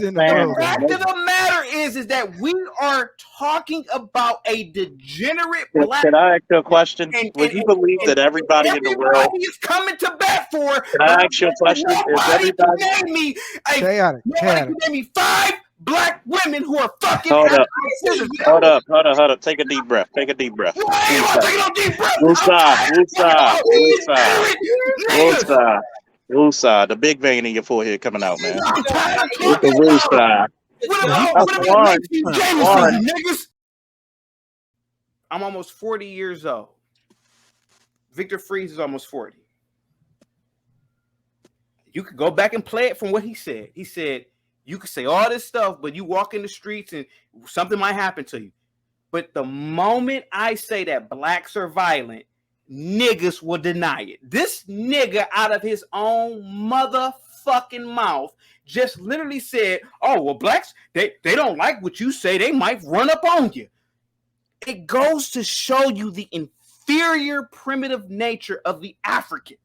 The fact of the matter is that we are talking about a degenerate black. Can I ask you a question? Would you believe that everybody in the world is coming to bat for? Can I ask you a question? Nobody can name me. Nobody can name me 5 black women who are fucking. Hold up. Take a deep breath. Take a deep breath. Woosah. The big vein in your forehead coming out, man. It's the woosah. I'm almost 40 years old. Victor Freeze is almost 40. You could go back and play it from what he said. He said, you could say all this stuff, but you walk in the streets and something might happen to you. But the moment I say that blacks are violent, niggas will deny it. This nigga out of his own motherfucking mouth just literally said, oh, well, blacks, they don't like what you say. They might run up on you. It goes to show you the inferior, primitive nature of the African.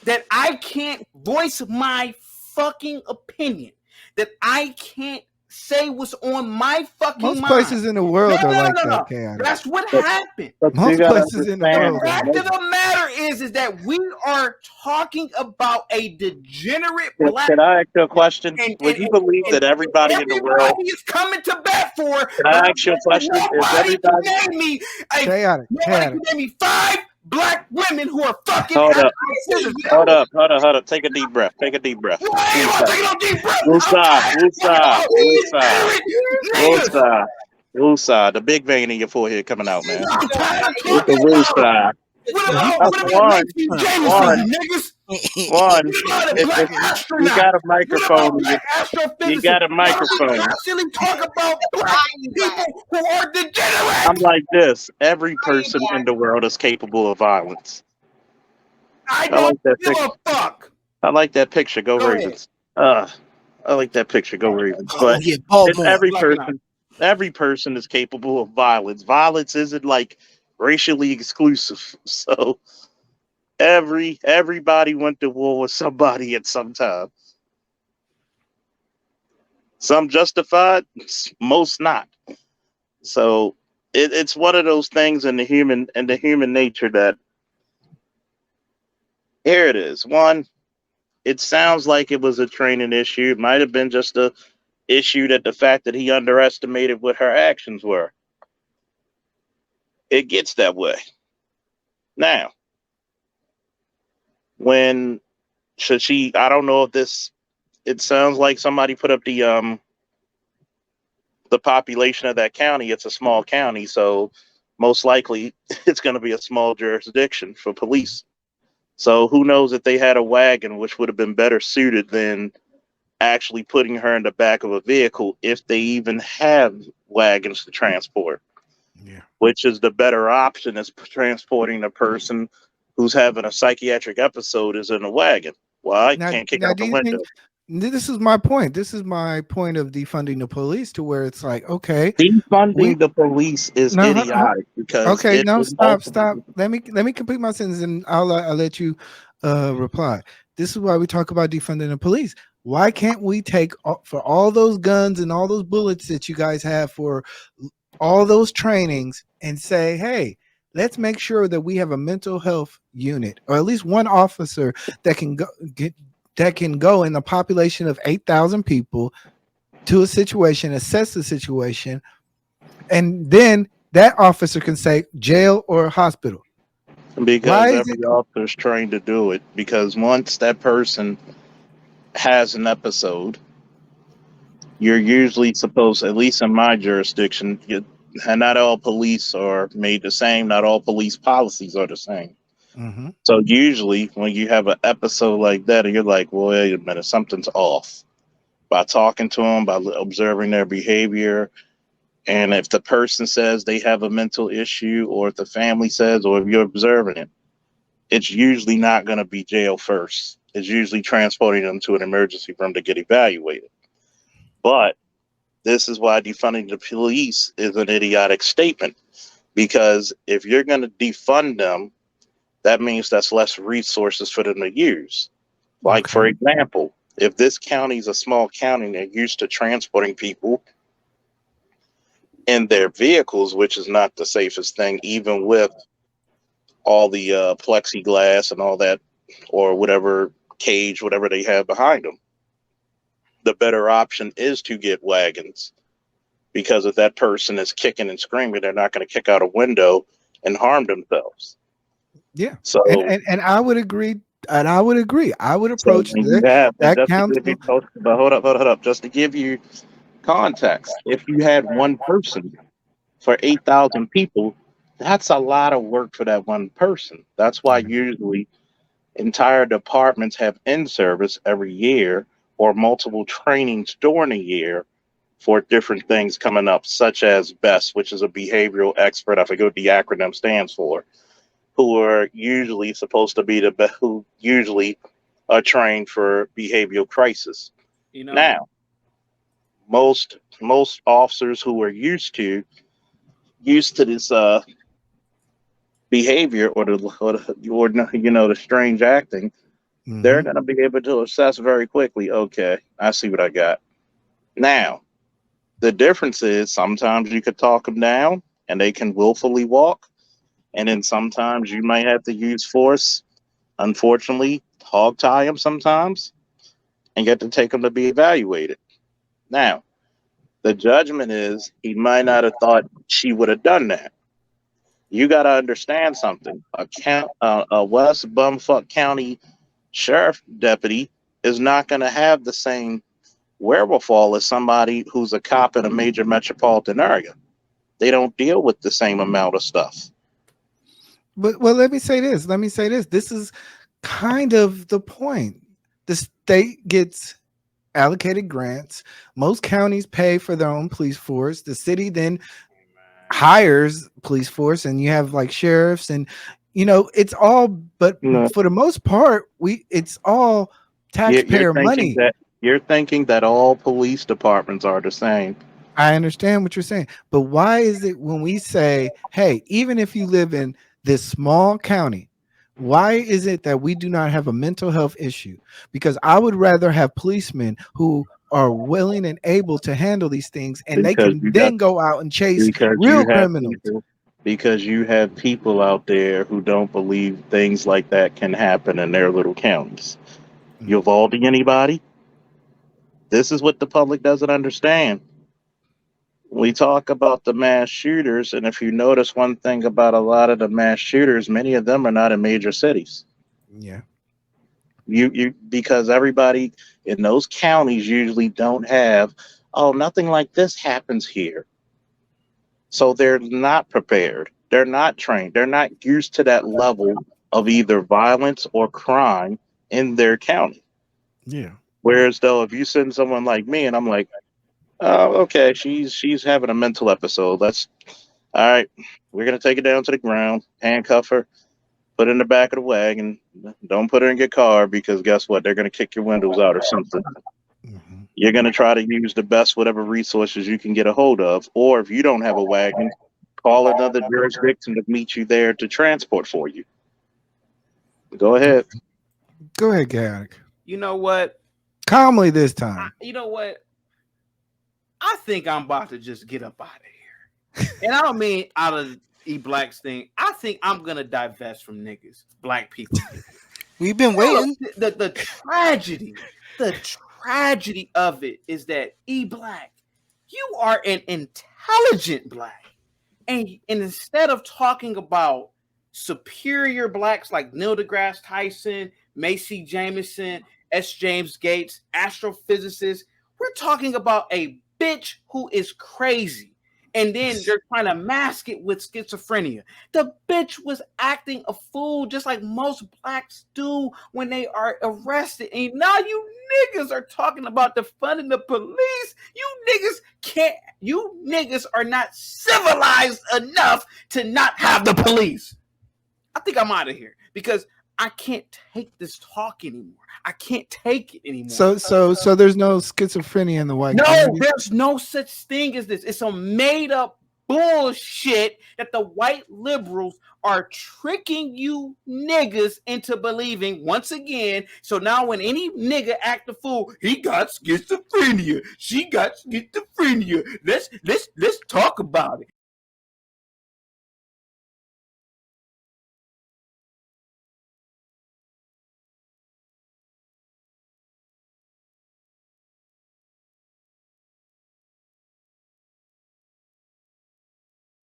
That I can't voice my fucking opinion. That I can't say what's on my fucking mind. Most places in the world are like that, Ken. That's what happened. Most places in the world. The fact of the matter is that we are talking about a degenerate black. Can I ask you a question? Would you believe that everybody in the world is coming to bat for? Can I ask you a question? Nobody can name me. Nobody can name me 5 black women who are fucking. Hold up. Take a deep breath. Woosah. The big vein in your forehead coming out, man. It's the woosah. One. You got a microphone. You got a microphone. Talk about black people who are degenerate. I'm like this. Every person in the world is capable of violence. I don't give a fuck. I like that picture. Go Ravens. I like that picture. Go Ravens. But every person is capable of violence. Violence isn't like racially exclusive. So everybody went to war with somebody at some time. Some justified, most not. So it's one of those things in the human nature that here it is. One, it sounds like it was a training issue. It might have been just a issue that the fact that he underestimated what her actions were. It gets that way. Now, when should she? I don't know if this. It sounds like somebody put up the population of that county. It's a small county, so most likely it's going to be a small jurisdiction for police. So who knows if they had a wagon, which would have been better suited than actually putting her in the back of a vehicle, if they even have wagons to transport. Yeah. Which is the better option is transporting a person who's having a psychiatric episode is in a wagon. Well, I can't kick out the window. This is my point. This is my point of defunding the police, to where it's like, okay, defunding the police is idiotic because stop. Let me complete my sentence and I'll let you reply. This is why we talk about defunding the police. Why can't we take for all those guns and all those bullets that you guys have for all those trainings and say, hey, let's make sure that we have a mental health unit, or at least one officer that can go in a population of 8,000 people to a situation, assess the situation, and then that officer can say jail or hospital. Because every officer is trained to do it. Because once that person has an episode, you're usually supposed, at least in my jurisdiction, and not all police are made the same. Not all police policies are the same. Mm-hmm. So usually when you have an episode like that, you're like, well, wait a minute, something's off. By talking to them, by observing their behavior. And if the person says they have a mental issue, or if the family says, or if you're observing it, it's usually not going to be jail first. It's usually transporting them to an emergency room to get evaluated. But this is why defunding the police is an idiotic statement. Because if you're going to defund them, that means that's less resources for them to use. Like, for example, if this county is a small county and they're used to transporting people in their vehicles, which is not the safest thing, even with all the plexiglass and all that, or whatever cage, whatever they have behind them, the better option is to get wagons, because if that person is kicking and screaming, they're not going to kick out a window and harm themselves. Yeah. So, and I would agree. And I would agree. I would approach that council. but hold up. Just to give you context, if you had one person for 8,000 people, that's a lot of work for that one person. That's why usually entire departments have in-service every year or multiple trainings during a year for different things coming up, such as BEST, which is a behavioral expert. I forget what the acronym stands for, who are usually supposed to be who usually are trained for behavioral crisis. You know, Now, most officers who are used to this behavior or the strange acting, they're going to be able to assess very quickly. Okay, I see what I got. Now, the difference is sometimes you could talk them down and they can willfully walk, and then sometimes you might have to use force. Unfortunately, hog tie them sometimes, and get to take them to be evaluated. Now, the judgment is he might not have thought she would have done that. You got to understand something. A West Bumfuck County sheriff deputy is not going to have the same wherewithal as somebody who's a cop in a major metropolitan area. They don't deal with the same amount of stuff. But well, let me say this. This is kind of the point. The state gets allocated grants. Most counties pay for their own police force. The city then hires police force, and you have like sheriffs, and it's all. But for the most part, it's all taxpayer money. You're thinking that all police departments are the same. I understand what you're saying, but why is it when we say, hey, even if you live in this small county, why is it that we do not have a mental health issue? Because I would rather have policemen who are willing and able to handle these things, and they can then go out and chase real criminals. Because you have people out there who don't believe things like that can happen in their little counties. Uvalde, anybody? This is what the public doesn't understand. We talk about the mass shooters, and if you notice one thing about a lot of the mass shooters, many of them are not in major cities. Yeah. You because everybody in those counties usually don't have, nothing like this happens here. So they're not prepared. They're not trained. They're not used to that level of either violence or crime in their county. Yeah. Whereas though, if you send someone like me and I'm like, oh, okay, she's having a mental episode. All right. We're gonna take her down to the ground, handcuff her, put her in the back of the wagon. Don't put her in your car, because guess what? They're gonna kick your windows out or something. Mm-hmm. You're gonna try to use the best whatever resources you can get a hold of, or if you don't have a wagon, call another jurisdiction to meet you there to transport for you. Go ahead. Go ahead, Chaotic. You know what? Calmly this time. You know what? I think I'm about to just get up out of here. And I don't mean out of eBlack's thing. I think I'm going to divest from niggas, black people. We've been waiting. The tragedy of it is that eBlack, you are an intelligent black. And instead of talking about superior blacks like Neil deGrasse Tyson, Macy Jameson, S. James Gates, astrophysicists, we're talking about a bitch who is crazy. And then they're trying to mask it with schizophrenia. The bitch was acting a fool just like most blacks do when they are arrested. And now you niggas are talking about defunding the police. You niggas are not civilized enough to not have the police. I think I'm out of here because I can't take this talk anymore. I can't take it anymore. So there's no schizophrenia in the white community? There's no such thing as this. It's a made up bullshit that the white liberals are tricking you niggas into believing once again. So now when any nigga act a fool, he got schizophrenia. She got schizophrenia. Let's talk about it.